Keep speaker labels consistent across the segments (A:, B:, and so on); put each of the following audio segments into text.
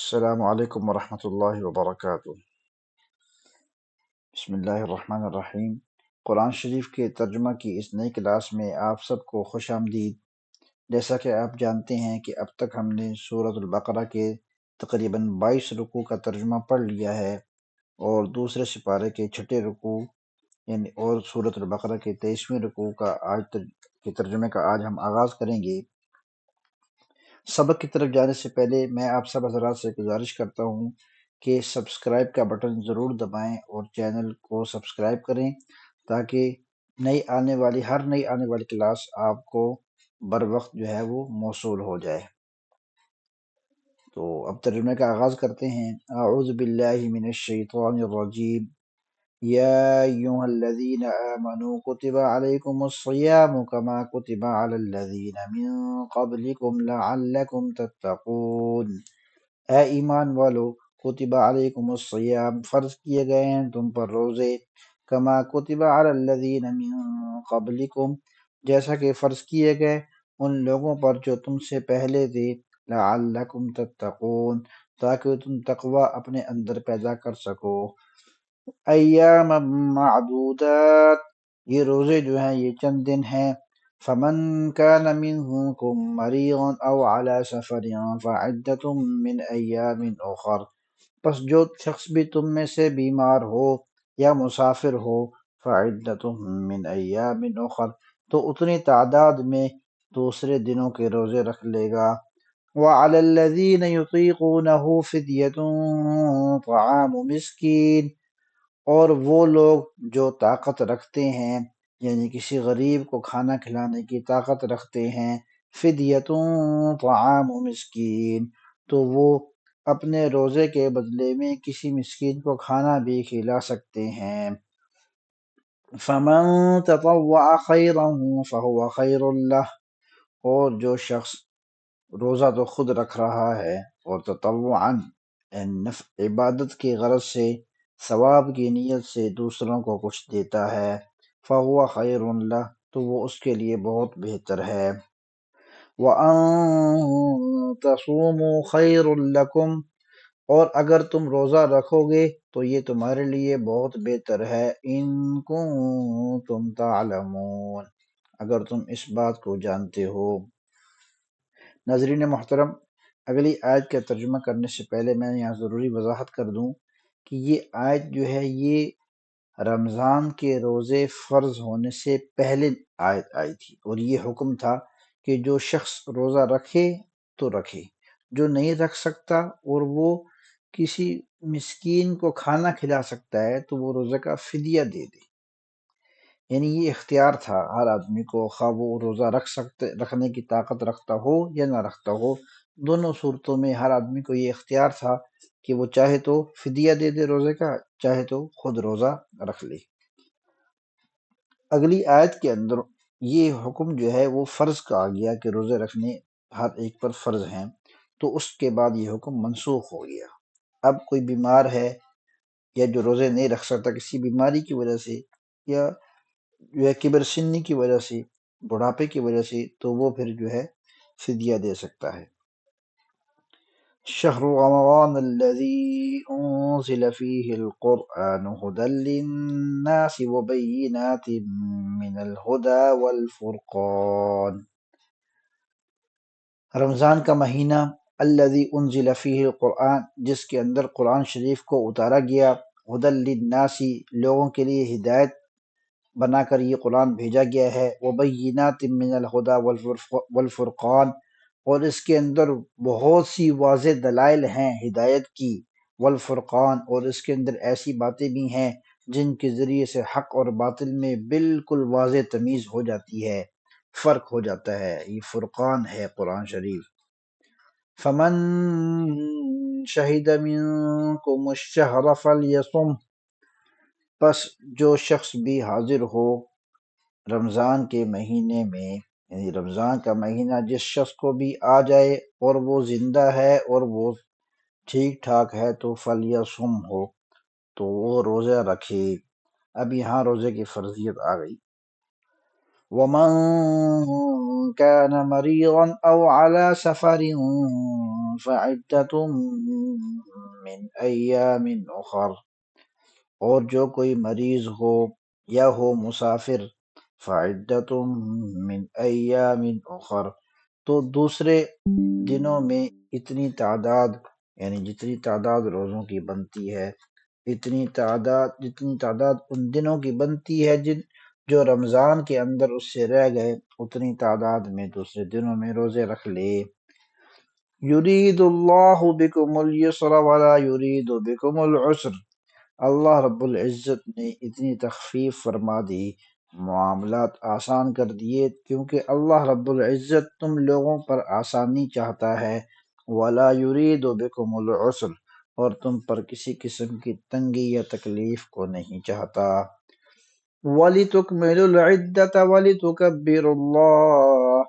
A: السلام علیکم ورحمۃ اللہ وبرکاتہ۔ بسم اللہ الرحمن الرحیم۔ قرآن شریف کے ترجمہ کی اس نئی کلاس میں آپ سب کو خوش آمدید۔ جیسا کہ آپ جانتے ہیں کہ اب تک ہم نے سورۃ البقرہ کے تقریباً 22 رکوع کا ترجمہ پڑھ لیا ہے، اور دوسرے سپارے کے چھٹے رکوع یعنی اور سورۃ البقرہ کے 23ویں رکوع کا کے ترجمے کا آج ہم آغاز کریں گے۔ سبق کی طرف جانے سے پہلے میں آپ سب حضرات سے گزارش کرتا ہوں کہ سبسکرائب کا بٹن ضرور دبائیں اور چینل کو سبسکرائب کریں تاکہ ہر نئی آنے والی کلاس آپ کو بر وقت جو ہے وہ موصول ہو جائے۔ تو اب ترجمے کا آغاز کرتے ہیں۔ اعوذ باللہ من الشیطان الرجیم۔ یا ایہا الذین آمنوا کتب علیکم الصیام کما کتب علی الذین من قبلکم لعلکم تتقون۔ اے ایمان والو، کتب علیکم الصیام، فرض کیے گئے ہیں تم پر روزے، کما کتب علی الذین من قبلکم، جیسا کہ فرض کیے گئے ان لوگوں پر جو تم سے پہلے تھے، لعلکم تتقون، تاکہ تم تقوی اپنے اندر پیدا کر سکو۔ ایام معدودات، یہ روزے جو ہیں یہ چند دن ہیں۔ فمن كان منكم مريضا او على سفر فعدة من ایام اخر، پس جو شخص بھی تم میں سے بیمار ہو یا مسافر ہو، فعدة من ایام اخر، تو اتنی تعداد میں دوسرے دنوں کے روزے رکھ لے گا۔ وعلى الذين يطيقونه فدية طعام مسكين، اور وہ لوگ جو طاقت رکھتے ہیں یعنی کسی غریب کو کھانا کھلانے کی طاقت رکھتے ہیں، فدیتون طعام مسکین، تو وہ اپنے روزے کے بدلے میں کسی مسکین کو کھانا بھی کھلا سکتے ہیں۔ فمن تطوع خیرا فهو خیر لہ، اور جو شخص روزہ تو خود رکھ رہا ہے اور تطوعا عبادت کی غرض سے، ثواب کی نیت سے دوسروں کو کچھ دیتا ہے، فَهُوَ خَيْرٌ لَهُ، تو وہ اس کے لیے بہت بہتر ہے۔ وَأَن تَصُومُوا خَيْرٌ لَكُمْ، اور اگر تم روزہ رکھو گے تو یہ تمہارے لیے بہت بہتر ہے، إِن كُنتُمْ تَعْلَمُونَ، اگر تم اس بات کو جانتے ہو۔ ناظرین محترم، اگلی آیت کا ترجمہ کرنے سے پہلے میں یہاں ضروری وضاحت کر دوں کہ یہ آیت جو ہے یہ رمضان کے روزے فرض ہونے سے پہلے آیت آئی تھی، اور یہ حکم تھا کہ جو شخص روزہ رکھے تو رکھے، جو نہیں رکھ سکتا اور وہ کسی مسکین کو کھانا کھلا سکتا ہے تو وہ روزے کا فدیہ دے دے۔ یعنی یہ اختیار تھا ہر آدمی کو، خواہ وہ روزہ رکھنے کی طاقت رکھتا ہو یا نہ رکھتا ہو، دونوں صورتوں میں ہر آدمی کو یہ اختیار تھا کہ وہ چاہے تو فدیہ دے دے روزے کا، چاہے تو خود روزہ رکھ لے۔ اگلی آیت کے اندر یہ حکم جو ہے وہ فرض کا آ گیا کہ روزے رکھنے ہر ایک پر فرض ہیں، تو اس کے بعد یہ حکم منسوخ ہو گیا۔ اب کوئی بیمار ہے یا جو روزے نہیں رکھ سکتا کسی بیماری کی وجہ سے، یا جو ہے کبر سنی کی وجہ سے، بڑھاپے کی وجہ سے، تو وہ پھر جو ہے فدیہ دے سکتا ہے۔ شہر رمضان الذی انزل فیہ القرآن ھدی للناس وبینات من الھدی والفرقان، رمضان کا مہینہ، الذی انزل فیہ القرآن، جس کے اندر قرآن شریف کو اتارا گیا، ھدی للناس، لوگوں کے لیے ہدایت بنا کر یہ قرآن بھیجا گیا ہے، وبینات من الھدی والفرقان، اور اس کے اندر بہت سی واضح دلائل ہیں ہدایت کی، والفرقان، اور اس کے اندر ایسی باتیں بھی ہیں جن کے ذریعے سے حق اور باطل میں بالکل واضح تمیز ہو جاتی ہے، فرق ہو جاتا ہے، یہ فرقان ہے قرآن شریف۔ فمن شہد منکم الشہر فلیصم، پس جو شخص بھی حاضر ہو رمضان کے مہینے میں، یعنی رمضان کا مہینہ جس شخص کو بھی آ جائے اور وہ زندہ ہے اور وہ ٹھیک ٹھاک ہے تو فلیصم ہو، تو وہ روزہ رکھے۔ اب یہاں روزے کی فرضیت آ گئی۔ ومن كان مريضا او على سفر فعدة من أيام أخر، اور جو کوئی مریض ہو یا ہو مسافر، فعدۃ من ایام اخر، تو دوسرے دنوں میں اتنی تعداد، یعنی جتنی تعداد روزوں کی بنتی ہے، جتنی تعداد ان دنوں کی بنتی ہے جو رمضان کے اندر اس سے رہ گئے، اتنی تعداد میں دوسرے دنوں میں روزے رکھ لے۔ یرید اللہ بکم اليسر ولا یرید بکم العسر، اللہ رب العزت نے اتنی تخفیف فرما دی، معاملات آسان کر دیے، کیونکہ اللہ رب العزت تم لوگوں پر آسانی چاہتا ہے۔ وَلَا يُرِيدُ بِكُمُ الْعُسْرَ، اور تم پر کسی قسم کی تنگی یا تکلیف کو نہیں چاہتا۔ وَلِتُكْمِلُوا الْعِدَّةَ وَلِتُكَبِّرُوا اللَّهَ،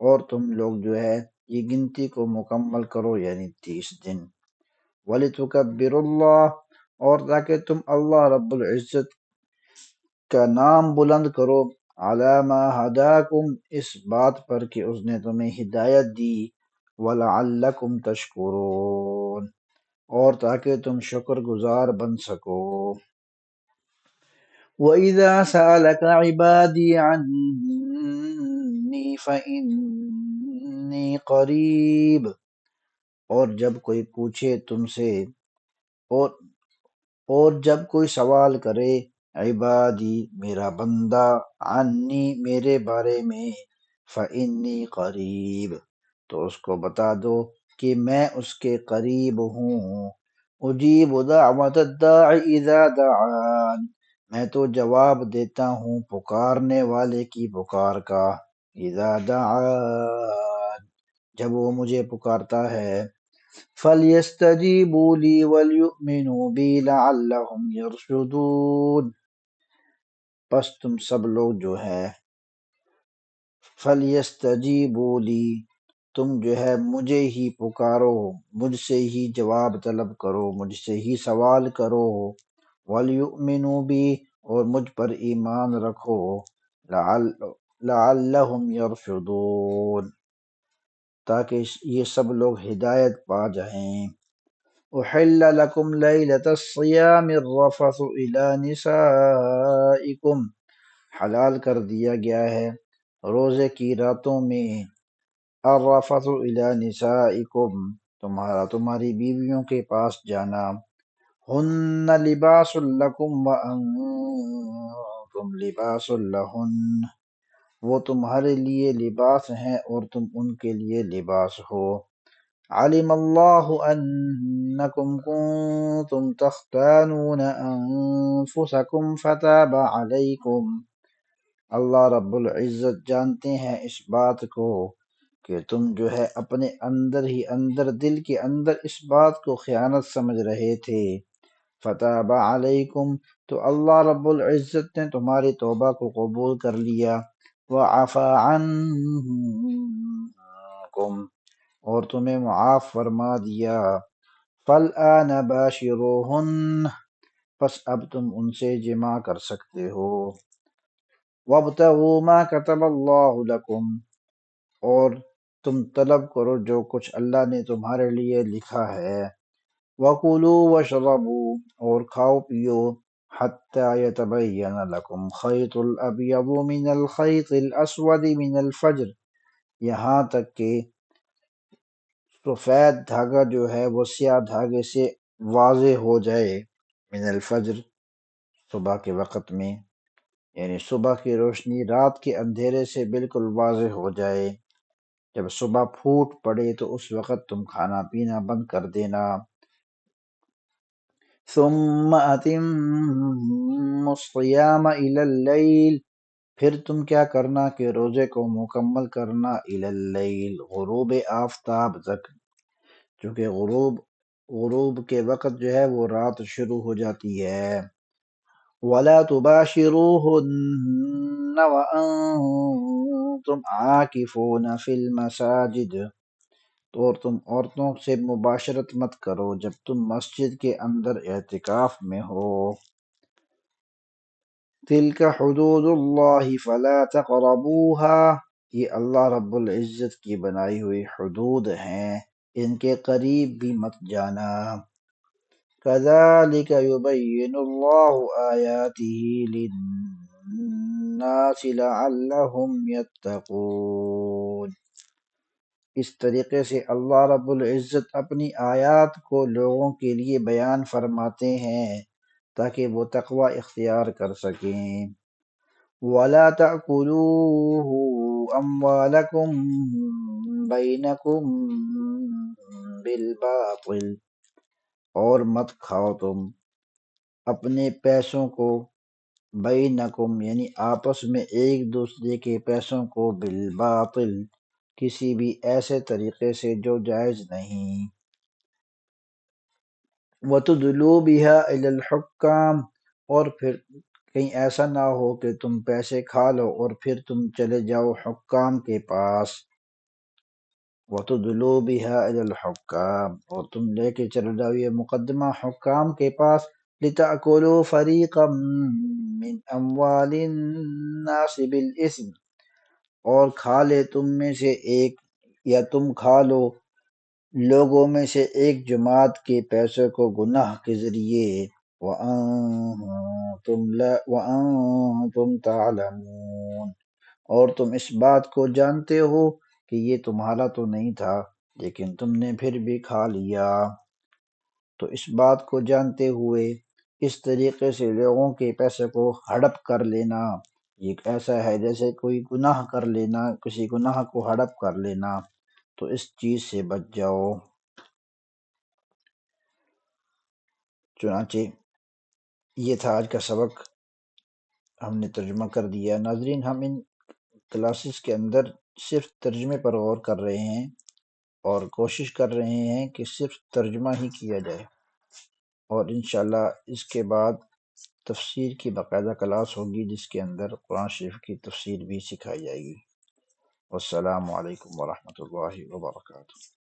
A: اور تم لوگ جو ہے یہ گنتی کو مکمل کرو، یعنی 30 دن۔ وَلِتُكَبِّرُوا اللَّهَ، اور تاکہ تم اللہ رب العزت کا نام بلند کرو، عَلَى مَا هَدَاكُمْ، اس بات پر کہ اس نے تمہیں ہدایت دی، وَلَعَلَّكُمْ تَشْكُرُونَ، اور تاکہ تم شکر گزار بن سکو۔ وَإِذَا سَأَلَكَ عِبَادِي عَنِّي فَإِنِّي قَرِيبٌ، اور جب کوئی پوچھے تم سے، اور جب کوئی سوال کرے، عبادی میرا بندہ، عنی میرے بارے میں، فإنی قریب، تو اس کو بتا دو کہ میں اس کے قریب ہوں۔ اجیب دعوت الداع اذا دعان، میں تو جواب دیتا ہوں پکارنے والے کی پکار کا، اذا دعان، جب وہ مجھے پکارتا ہے۔ فَلْيَسْتَجِيبُوا لِي وَلْيُؤْمِنُوا بِي لَعَلَّهُمْ يَرْشُدُونَ، پس تم سب لوگ جو ہے، فَلْيَسْتَجِيبُوا لِي، تم جو ہے مجھے ہی پکارو، مجھ سے ہی جواب طلب کرو، مجھ سے ہی سوال کرو، وَلْيُؤْمِنُوا بِي، اور مجھ پر ایمان رکھو، لَعَلَّهُمْ يَرْشُدُونَ، تاکہ یہ سب لوگ ہدایت پا جائیں۔ احل لکم لیلۃ الصیام الرفث الی نسائکم، حلال کر دیا گیا ہے روزے کی راتوں میں، الرفث الی نسائکم، تمہاری بیویوں کے پاس جانا، ہن لباس لکم وانتم لباس لہن، وہ تمہارے لیے لباس ہیں اور تم ان کے لیے لباس ہو۔ علم اللہ انکم کنتم تختانون انفسکم فتاب علیکم، اللہ رب العزت جانتے ہیں اس بات کو کہ تم جو ہے اپنے اندر ہی اندر، دل کے اندر اس بات کو خیانت سمجھ رہے تھے، فتاب علیکم، تو اللہ رب العزت نے تمہاری توبہ کو قبول کر لیا، وعفا عنکم، اور تمہیں معاف فرما دیا، فالآن باشروہن، پس اب تم ان سے جماع کر سکتے ہو، وابتغوا ما کتب اللہ لکم، اور تم طلب کرو جو کچھ اللہ نے تمہارے لیے لکھا ہے، وَكُلُوا وَاشْرَبُوا، اور کھاؤ پیو، حَتَّى يَتَبَيَّنَ لَكُمْ خَيْطُ الْأَبْيَضُ مِنَ الْخَيْطِ الْأَسْوَدِ مِنَ الْفَجْرِ، یہاں تک کہ سفید دھاگا جو ہے وہ سیاہ دھاگے سے واضح ہو جائے، من الفجر، صبح کے وقت میں، یعنی صبح کی روشنی رات کے اندھیرے سے بالکل واضح ہو جائے، جب صبح پھوٹ پڑے تو اس وقت تم کھانا پینا بند کر دینا۔ ثم اتموا الصیام الی اللیل، پھر تم کیا کرنا کہ روزے کو مکمل کرنا، الی اللیل، غروب آفتاب تک، چونکہ غروب کے وقت جو ہے وہ رات شروع ہو جاتی ہے۔ وَلَا تُبَاشِرُوهُنَّ وَأَنتُمْ عَاكِفُونَ فِي الْمَسَاجِدِ، تو اور تم عورتوں سے مباشرت مت کرو جب تم مسجد کے اندر اعتکاف میں ہو۔ تِلْكَ حُدُودُ اللَّهِ فَلَا تَقْرَبُوهَا، یہ اللہ رب العزت کی بنائی ہوئی حدود ہیں، ان کے قریب بھی مت جانا۔ كذلك يبين الله آياته للناس لعلهم يتقون۔ اس طریقے سے اللہ رب العزت اپنی آیات کو لوگوں کے لیے بیان فرماتے ہیں تاکہ وہ تقوی اختیار کر سکیں۔ وَلَا تَأْكُلُوا أَمْوَالَكُمْ بَيْنَكُمْ بِالْبَاطِلِ، اور مت کھاؤ تم اپنے پیسوں کو، بینکم یعنی آپس میں ایک دوسرے کے پیسوں کو، بالباطل کسی بھی ایسے طریقے سے جو جائز نہیں۔ وَتُدْلُوا بِهَا إِلَى الْحُكَّامِ، اور پھر کہیں ایسا نہ ہو کہ تم پیسے کھا لو اور پھر تم چلے جاؤ حکام کے پاس۔ وَتُدْلُوا بِهَا إِلَى الْحُكَّامِ، اور تم لے کے چلے جاؤ یہ مقدمہ حکام کے پاس، لِتَأْكُلُوا فَرِيقًا مِّنْ أَمْوَالِ النَّاسِ بِالْإِثْمِ، اور کھا لے تم میں سے ایک، یا تم کھا لو لوگوں میں سے ایک جماعت کے پیسوں کو گناہ کے ذریعے، وَأَنْتُمْ تَعْلَمُونَ، اور تم اس بات کو جانتے ہو کہ یہ تمہارا تو نہیں تھا لیکن تم نے پھر بھی کھا لیا۔ تو اس بات کو جانتے ہوئے اس طریقے سے لوگوں کے پیسے کو ہڑپ کر لینا، یہ ایسا ہے جیسے کوئی گناہ کر لینا، کسی گناہ کو ہڑپ کر لینا، تو اس چیز سے بچ جاؤ۔ چنانچہ یہ تھا آج کا سبق، ہم نے ترجمہ کر دیا۔ ناظرین، ہم ان کلاسز کے اندر صرف ترجمے پر غور کر رہے ہیں اور کوشش کر رہے ہیں کہ صرف ترجمہ ہی کیا جائے، اور انشاءاللہ اس کے بعد تفسیر کی باقاعدہ کلاس ہوگی جس کے اندر قرآن شریف کی تفسیر بھی سکھائی جائے گی۔ والسلام علیکم ورحمۃ اللہ وبرکاتہ۔